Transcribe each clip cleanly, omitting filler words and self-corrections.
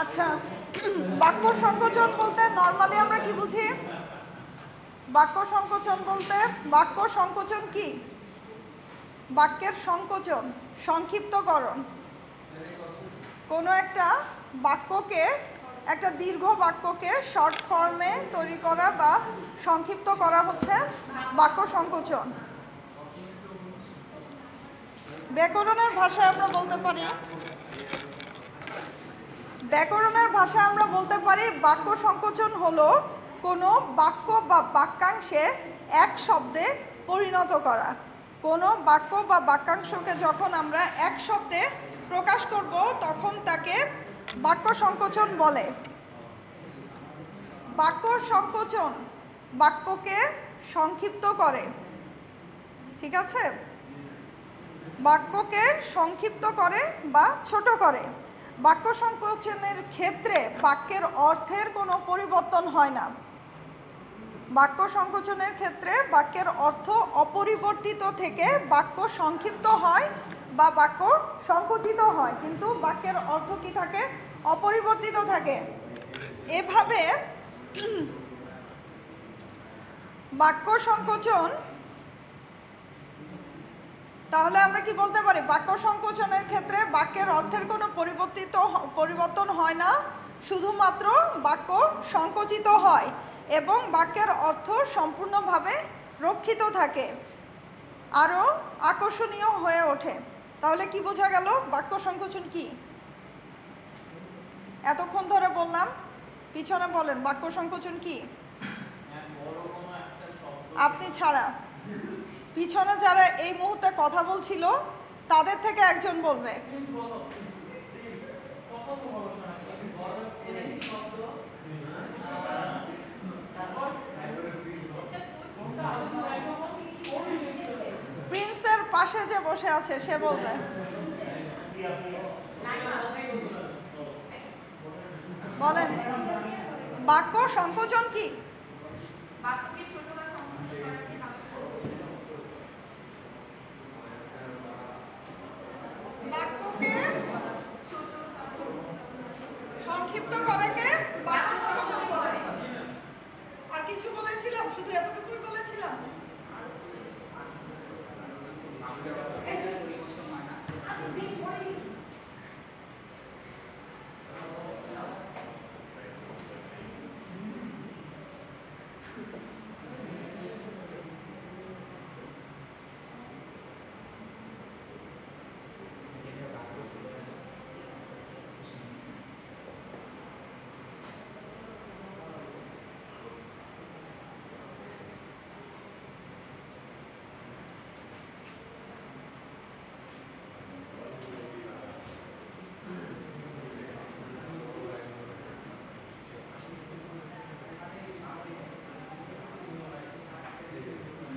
আচ্ছা, বাক্য সংকোচন বলতে নর্মালি আমরা কি বুঝি? বাক্য সংকোচন বলতে বাক্য সংকোচন কি? বাক্যের সংকোচন, সংক্ষিপ্তকরণ। কোনো একটা বাক্যকে, একটা দীর্ঘ বাক্যকে শর্ট ফর্মে তৈরি করা বা সংক্ষিপ্ত করা হচ্ছে বাক্য সংকোচন। ব্যাকরণের ভাষায় আমরা বলতে পারি, বাক্য সংকোচন হলো কোনো বাক্য বা বাক্যাংশে এক শব্দে পরিণত করা। কোনো বাক্য বা বাক্যাংশকে যখন আমরা এক শব্দে প্রকাশ করব তখন তাকে বাক্য সংকোচন বলে। বাক্য সংকোচন বাক্যকে সংক্ষিপ্ত করে, ঠিক আছে? বাক্যকে সংক্ষিপ্ত করে বা ছোট করে। বাক্য সংকোচনের ক্ষেত্রে বাক্যের অর্থের কোনো পরিবর্তন হয় না। বাক্য সংকোচনের ক্ষেত্রে বাক্যের অর্থ অপরিবর্তিত থেকে বাক্য সংক্ষিপ্ত হয় বা বাক্য সংকুচিত হয়, কিন্তু বাক্যের অর্থ কি থাকে? অপরিবর্তিত থাকে। এভাবে বাক্য সংকোচন, তাহলে আমরা কি বলতে পারি? বাক্য সংকোচনের ক্ষেত্রে বাক্যের অর্থের কোনো পরিবর্তন হয় না, শুধুমাত্র বাক্য সংকুচিত হয় এবং বাক্যের অর্থ সম্পূর্ণভাবে রক্ষিত থাকে, আরও আকর্ষণীয় হয়ে ওঠে। তাহলে কি বোঝা গেল বাক্য সংকোচন কি? এতক্ষণ ধরে বললাম, পিছনে বলেন বাক্য সংকোচন কি? আপনি ছাড়া পিছনে যারা এই মুহূর্তে কথা বলছিল তাদের থেকে একজন বলবে। প্রিন্সের পাশে যে বসে আছে সে বলবে। বলেন বাক্য সংকোচন কি? বাক্যকে সংক্ষিপ্ত করাকে বাক্য সংকোচন বলে। আর কিছু বলেছিলাম? শুধু এতটুকুই বলেছিলাম।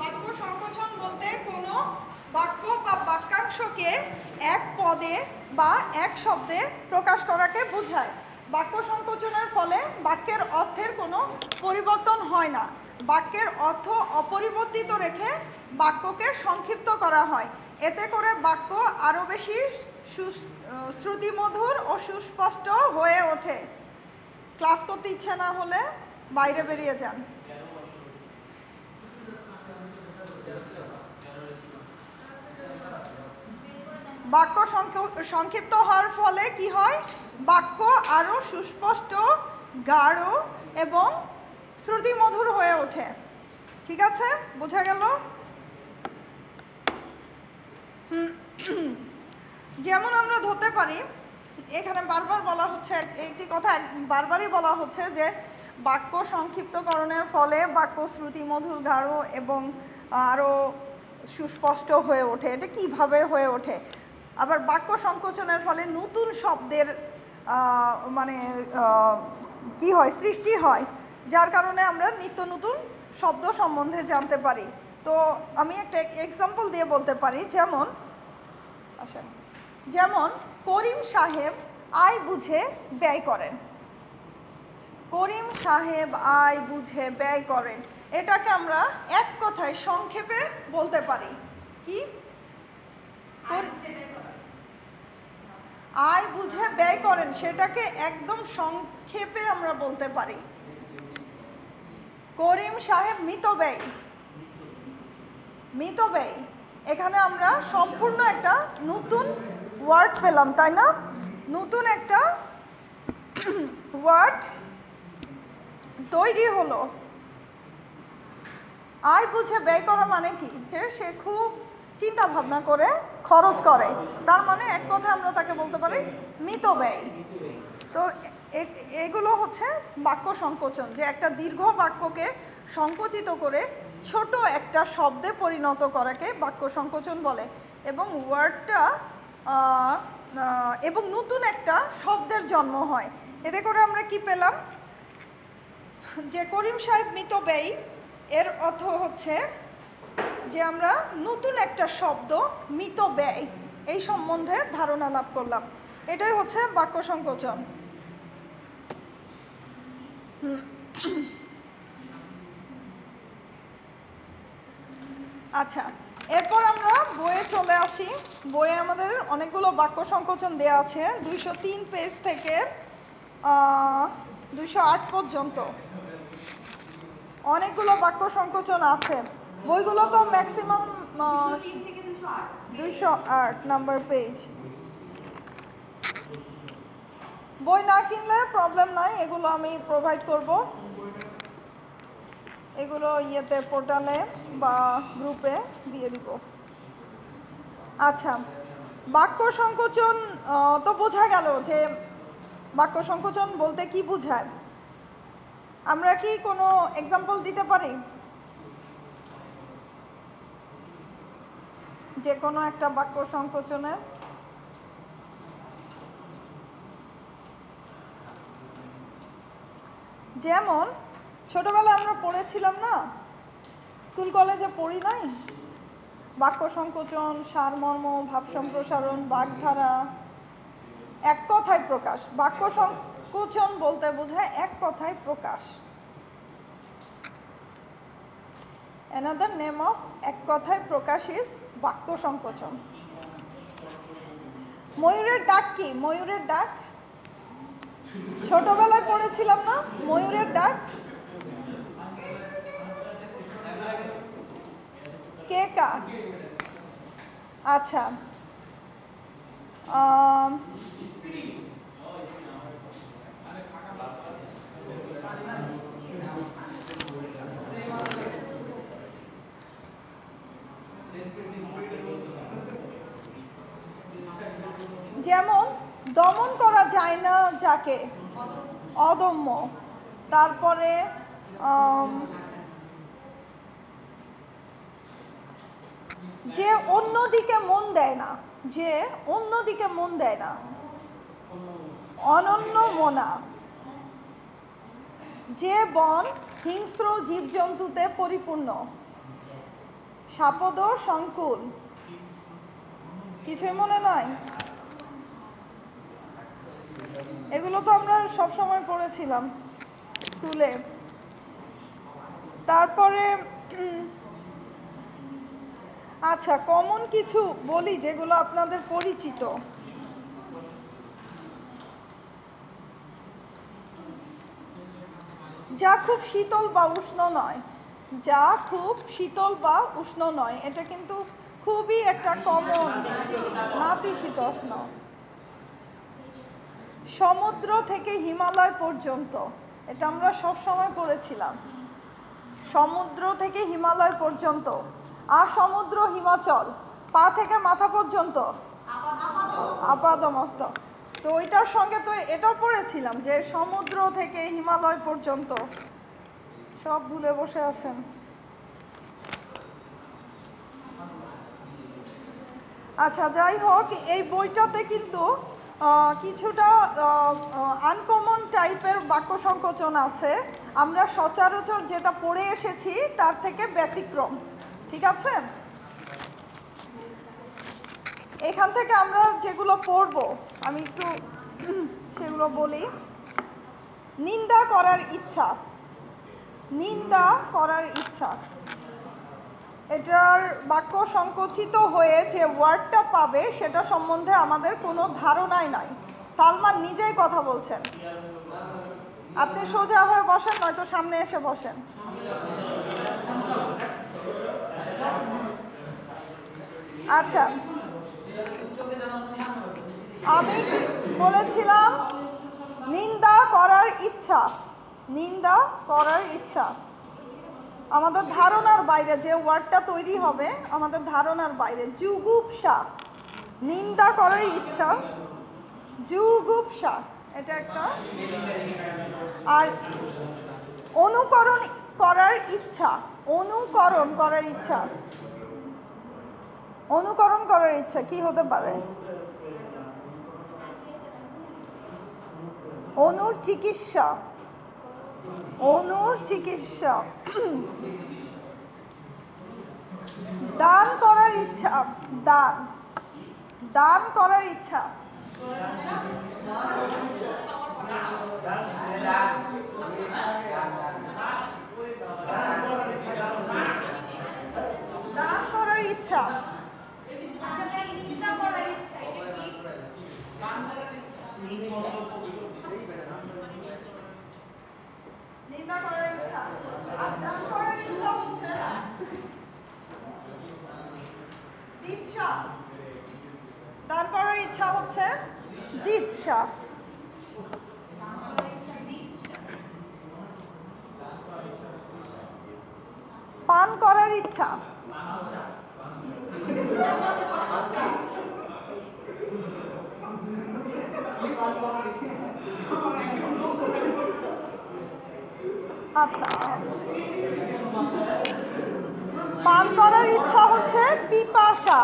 বাক্য সংকোচন বলতে কোনো বাক্য বা বাক্যাংশকে এক পদে বা এক শব্দে প্রকাশ করাকে বোঝায়। বাক্য সংকোচনের ফলে বাক্যের অর্থের কোনো পরিবর্তন হয় না। বাক্যের অর্থ অপরিবর্তিত রেখে বাক্যকে সংক্ষিপ্ত করা হয়। এতে করে বাক্য আরও বেশি শ্রুতিমধুর ও সুস্পষ্ট হয়ে ওঠে। ক্লাস করতে ইচ্ছে না হলে বাইরে বেরিয়ে যান। বাক্য সংক্ষিপ্ত হওয়ার ফলে কি হয়? বাক্য আরও সুস্পষ্ট, গাঢ় এবং শ্রুতিমধুর হয়ে ওঠে। ঠিক আছে, বোঝা গেল? যেমন আমরা ধরতে পারি, এখানে বারবার বলা হচ্ছে, একটি কথা বারবারই বলা হচ্ছে যে বাক্য সংক্ষিপ্তকরণের ফলে বাক্য শ্রুতিমধুর, গাঢ় এবং আরও সুস্পষ্ট হয়ে ওঠে। এটা কিভাবে হয়ে ওঠে? আবার বাক্য সংকোচনের ফলে নতুন শব্দের কি হয়? সৃষ্টি হয়, যার কারণে আমরা নিত্য নতুন শব্দ সম্বন্ধে জানতে পারি। তো আমি একটা এক্সাম্পল দিয়ে বলতে পারি, যেমন করিম সাহেব আয় বুঝে ব্যয় করেন। করিম সাহেব আয় বুঝে ব্যয় করেন, এটাকে আমরা এক কথায় সংক্ষেপে বলতে পারি কি? আয় বুঝে ব্যয় করেন, সেটাকে একদম সংক্ষেপে আমরা বলতে পারি করিম সাহেব মিতব্যয়ী। মিতব্যয়ী, এখানে আমরা সম্পূর্ণ একটা নতুন ওয়ার্ড পেলাম, তাই না? নতুন একটা ওয়ার্ড তৈরি হলো। আয় বুঝে ব্যয় করা মানে কি? যে সে খুব চিন্তা ভাবনা করে খরচ করে, তার মানে এক কথা আমরা তাকে বলতে পারি মিতব্যয়ী। তো এগুলো হচ্ছে বাক্য সংকোচন, যে একটা দীর্ঘ বাক্যকে সংকুচিত করে ছোট একটা শব্দে পরিণত করাকে বাক্য সংকোচন বলে। এবং ওয়ার্ডটা এবং নতুন একটা শব্দের জন্ম হয়। এতে করে আমরা কি পেলাম? যে করিম সাহেব মিতব্যয়ী, এর অর্থ হচ্ছে যে আমরা নতুন একটা শব্দ মিতব্যয় এই সম্বন্ধে ধারণা লাভ করলাম। এটাই হচ্ছে বাক্য সংকোচন। আচ্ছা, এরপর আমরা বইয়ে চলে আসি। বইয়ে আমাদের অনেকগুলো বাক্য সংকোচন দেওয়া আছে, 203 পেজ থেকে 208 পর্যন্ত অনেকগুলো বাক্য সংকোচন আছে। বইগুলো তো ম্যাক্সিমাম 208 নাম্বার পেজ। বই না কিনলে প্রবলেম নাই, এগুলো আমি প্রোভাইড করব, এগুলো ইয়েতে পোর্টালে বা গ্রুপে দিয়ে দিব। আচ্ছা, বাক্য সংকোচন তো বোঝা গেল যে বাক্য সংকোচন বলতে কি বোঝায়। আমরা কি কোনো এক্সাম্পল দিতে পারি যে কোনো একটা বাক্য সংকোচনের? যেমন ছোটবেলায় আমরা পড়েছিলাম না, স্কুল কলেজে পড়ি নাই, বাক্য সংকোচন, সারমর্ম, ভাব সম্প্রসারণ, বাগধারা, এক কথায় প্রকাশ। বাক্য সংকোচন বলতে বোঝায় এক কথায় প্রকাশ। অ্যানাদার নেম অফ এক কথায় প্রকাশ ইজ বাক্য সংকোচন। ময়ূরের ডাক কি? ময়ূরের ডাক ছোটবেলায় পড়েছিলাম না, ময়ূরের ডাক কে কার? আচ্ছা, যেমন দমন করা যায় না যাকে, অদম্য। তারপরে যে অন্যদিকে মন দেয় না, যে অন্যদিকে মন দেয় না, অনন্য মনা। যে বন হিংস্র জীবজন্তুতে পরিপূর্ণ, সাপদ সংকুল। কিছুই মনে নয়? এগুলো তো আমরা সব সময় পড়েছিলাম স্কুলে। তারপরে আচ্ছা, কমন কিছু বলি যেগুলো আপনাদের পরিচিত। যা খুব শীতল বা উষ্ণ নয়, যা খুব শীতল বা উষ্ণ নয়, এটা কিন্তু খুবই একটা কমন, নাতিশীতোষ্ণ। সমুদ্র থেকে হিমালয় পর্যন্ত, এটা আমরা সব সময় পড়েছিলাম, সমুদ্র থেকে হিমালয় পর্যন্ত। আর সমুদ্র হিমাচল, পা থেকে মাথা পর্যন্ত আপাদমস্তক। তো ওইটার সঙ্গে তো এটাও পড়েছিলাম যে সমুদ্র থেকে হিমালয় পর্যন্ত। সব ভুলে বসে আছেন। আচ্ছা, যাই হোক, এই বইটাতে কিন্তু কিছুটা আনকমন টাইপের বাক্য সংকোচন আছে, আমরা সচরাচর যেটা পড়ে এসেছি তার থেকে ব্যতিক্রম। ঠিক আছে, এখান থেকে আমরা যেগুলো পড়ব আমি একটু সেগুলো বলি। নিন্দা করার ইচ্ছা, নিন্দা করার ইচ্ছা, এটার বাক্য সংকুচিত হয়ে যে ওয়ার্ডটা পাবে সেটা সম্বন্ধে আমাদের কোনো ধারণাই নাই। সালমান নিজেই কথা বলছেন। আপনি সোজা হয়ে বসেন, নয়তো সামনে এসে বসেন। আচ্ছা, আমি বলেছিলাম নিন্দা করার ইচ্ছা। নিন্দা করার ইচ্ছা আমাদের ধারণার বাইরে, যে ওয়ার্ডটা তৈরি হবে আমাদের ধারণার বাইরে। জুগুপ্সা, নিন্দা করার ইচ্ছা, জুগুপ্সা এটা একটা। আর অনুকরণ করার ইচ্ছা, অনুকরণ করার ইচ্ছা, অনুকরণ করার ইচ্ছা কি হতে পারে? অনুর চিকিৎসা, অনুর চিকিৎসা। দান করার ইচ্ছা, দান, দান করার ইচ্ছা। দান করার ইচ্ছা, নিন্দা করার ইচ্ছা। আর দান করার ইচ্ছা হচ্ছে দিচ্ছা। দান করার ইচ্ছা হচ্ছে দিচ্ছা। পান করার ইচ্ছা, আচ্ছা, পান করার ইচ্ছা হচ্ছে পিপাসা।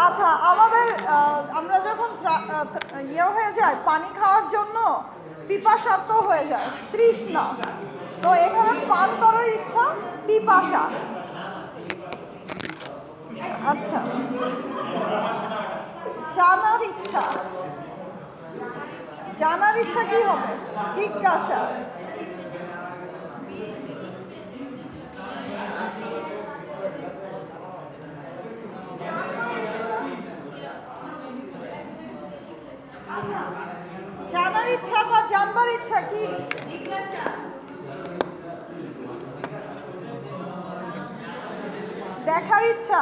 আচ্ছা, আমাদের আমরা যখন ইয়ে হয়ে যায় পানি খাওয়ার জন্য পিপাসার্ত হয়ে যায়, তৃষ্ণা। তো এখানে পান করার ইচ্ছা পিপাসা। আচ্ছা, জানার ইচ্ছা, জানার ইচ্ছা কি হবে? জিজ্ঞাসা। আচ্ছা, জানার ইচ্ছা বা জানবার ইচ্ছা কি? দেখার ইচ্ছা,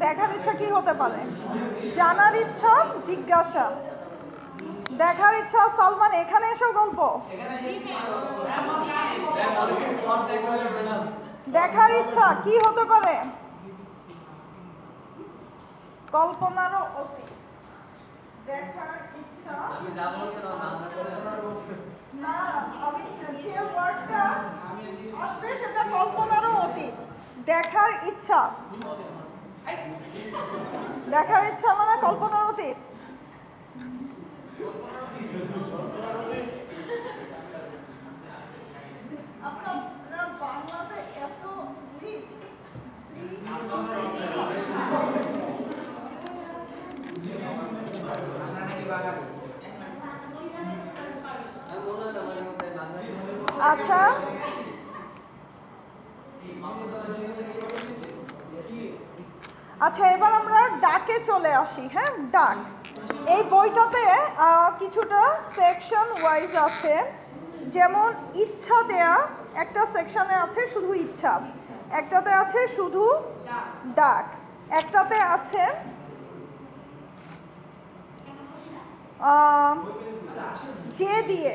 দেখার ইচ্ছা কি হতে পারে? জানার ইচ্ছা জিজ্ঞাসা, দেখার ইচ্ছা। সালমান এখানে এসো গল্প। দেখার ইচ্ছা কি হতে পারে? কল্পনারও অতীত। দেখার ইচ্ছা না, আমি যে ওয়ার্ডটা আসবে সেটা কল্পনারও অতীত। দেখার ইচ্ছা, দেখার ইচ্ছা মানে কল্পনার অতীত। আপনার বাংলাতে এত আচ্ছা, আচ্ছা, এবার আমরা ডাকে চলে আসি। হ্যাঁ, ডাক। এই বইটাতে কিছুটা সেকশন ওয়াইজ আছে। যেমন ইচ্ছা দেয়া একটা সেকশনে আছে শুধু ইচ্ছা, একটাতে আছে শুধু ডাক, একটাতে আছে যে দিয়ে,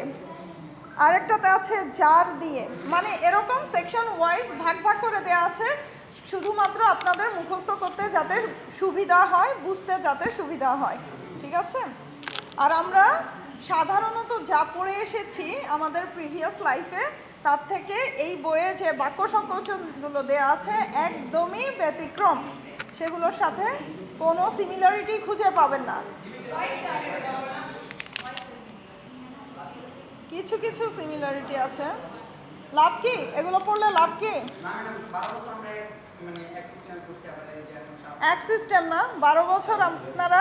আরেকটাতে আছে যার দিয়ে। মানে এরকম সেকশন ওয়াইজ ভাগ ভাগ করে দেওয়া আছে, শুধুমাত্র আপনাদের মুখস্থ করতে যাতে সুবিধা হয়, বুঝতে যাতে সুবিধা হয়। ঠিক আছে? আর আমরা সাধারণত যা পড়ে এসেছি আমাদের প্রিভিয়াস লাইফে, তার থেকে এই বইয়ে যে বাক্য সংকোচনগুলো দেওয়া আছে একদমই ব্যতিক্রম। সেগুলোর সাথে কোনো সিমিলারিটি খুঁজে পাবেন না। কিছু কিছু সিমিলারিটি আছে। লাভ কি এগুলো পড়লে? লাভ কি? এক সিস্টেম না, 12 বছর আপনারা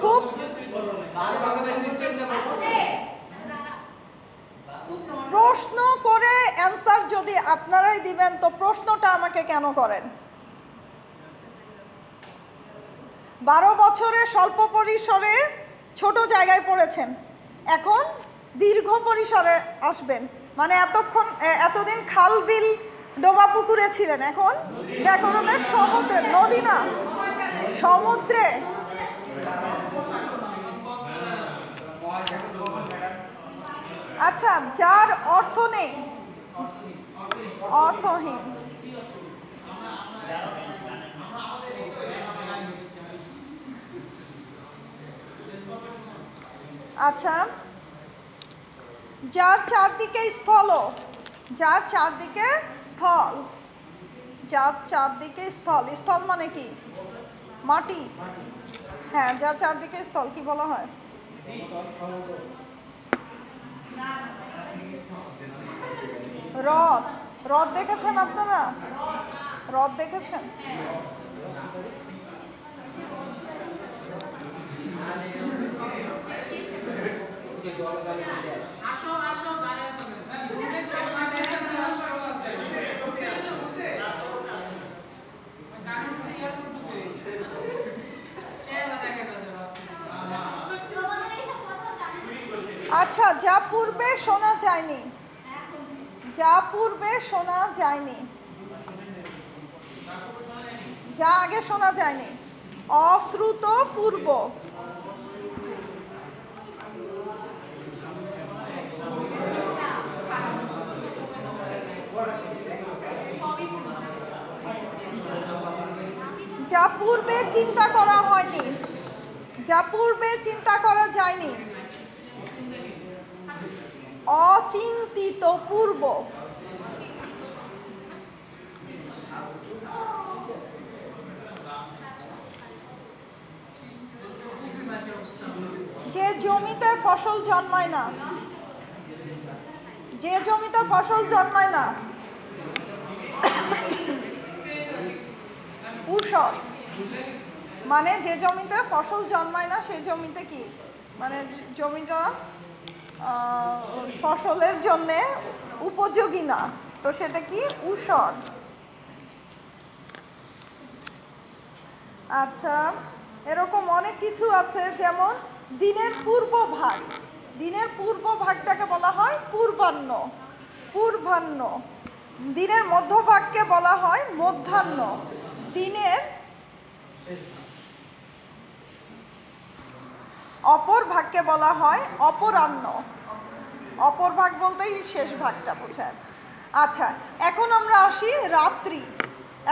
খুব প্রশ্ন করে অ্যান্সার যদি আপনারাই দিবেন তো প্রশ্নটা আমাকে কেন করেন? 12 বছরে স্বল্প পরিসরে ছোট জায়গায় পড়েছেন, এখন দীর্ঘ পরিসরে আসবেন, মানে এতদিন খাল বিল ডোবা পুকুরে ছিলেন, এখন ব্যাকরণের সমুদ্রে, নদী না সমুদ্রে। আচ্ছা, যার অর্থ নেই, অর্থহীন। আচ্ছা, যার চারদিকে স্থল, যার চারদিকে স্থল, যার চারদিকে স্থল, স্থল মানে কি? মাটি। হ্যাঁ, যার চারদিকে স্থল কি বলা হয়? হ্রদ। হ্রদ দেখেছেন আপনারা? হ্রদ দেখেছেন? আচ্ছা, যা পূর্বে শোনা যায়নি, যা পূর্বে শোনা যায়নি, যা আগে শোনা যায়নি, অশ্রুত পূর্ব। যা পূর্বে চিন্তা করা হয়নি, যা পূর্বে চিন্তা করা যায়নি, অচিন্তিত পূর্ব। যে জমিতে ফসল জন্মায় না, যে জমিতে ফসল জন্মায় না, ঊষর। মানে যে জমিতে ফসল জন্মায় না সেই জমিতে কি, মানে জমিটা ফসলের জন্যে উপযোগী না, তো সেটা কি? ঊষর। আচ্ছা, এরকম অনেক কিছু আছে, যেমন দিনের পূর্ব ভাগ, দিনের পূর্ব ভাগটাকে বলা হয় পূর্বাহ্ন, পূর্বাহ্ন। দিনের মধ্যভাগকে বলা হয় মধ্যাহ্ন, দিনের অপর ভাগকে বলা হয় অপরাহ্ন। অপর ভাগ বলতেই শেষ ভাগটা বোঝায়। আচ্ছা, এখন আমরা আসি রাত্রি।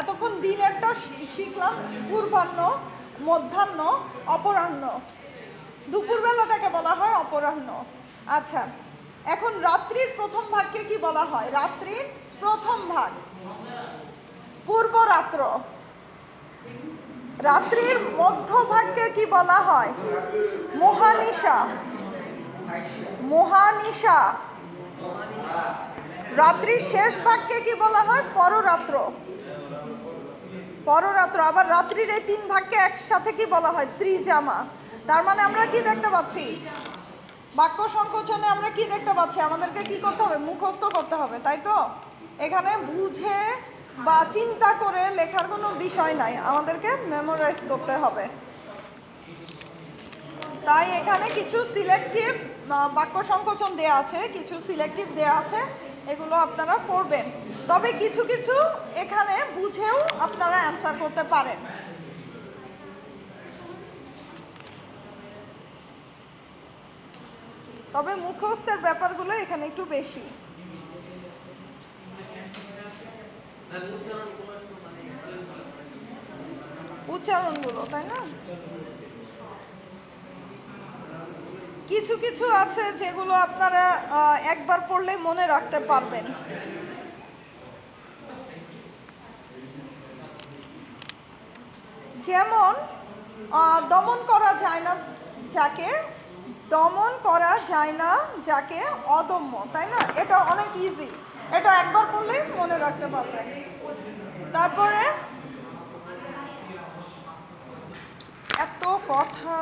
এতক্ষণ দিনেরটা শিখলাম, পূর্বাহ্ন, মধ্যাহ্ন, অপরাহ্ন। দুপুরবেলাটাকে বলা হয় অপরাহ্ন। আচ্ছা, এখন রাত্রির প্রথম ভাগকে কি বলা হয়? রাত্রির প্রথম ভাগ পূর্বরাত্র। রাত্রির মধ্যভাগকে কি বলা হয়? মহানিশা, মহানিশা। রাত্রির শেষ ভাগকে কি বলা হয়? পররাত্র, পররাত্র। আবার রাত্রির এই 3 ভাগকে একসাথে কি বলা হয়? ত্রিজামা। তার মানে আমরা কি দেখতে পাচ্ছি? বাক্য সংকোচনে আমরা কি দেখতে পাচ্ছি? আমাদেরকে কি করতে হবে? মুখস্থ করতে হবে, তাই তো? এখানে বুঝে বা চিন্তা করে লেখার কোনো বিষয় নাই, আমাদেরকে মেমোরাইজ করতে হবে। তাই এখানে কিছু সিলেক্টিভ বাক্য সংকোচন দেয়া আছে, কিছু সিলেক্টিভ দেয়া আছে, এগুলো আপনারা পড়বেন। তবে কিছু কিছু এখানে বুঝেও আপনারা অ্যান্সার করতে পারেন। তবে মুখস্থের ব্যাপারগুলো এখানে একটু বেশি। উচ্চারণগুলো, তাই না? কিছু কিছু আছে যেগুলো আপনারা একবার পড়লে মনে রাখতে পারবেন। যেমন দমন করা যায় না যাকে, দমন করা যায় না যাকে অদম্য, তাই না? এটা অনেক ইজি, এটা একবার পড়লেই মনে রাখতে পারবেন। তারপরে এত কথা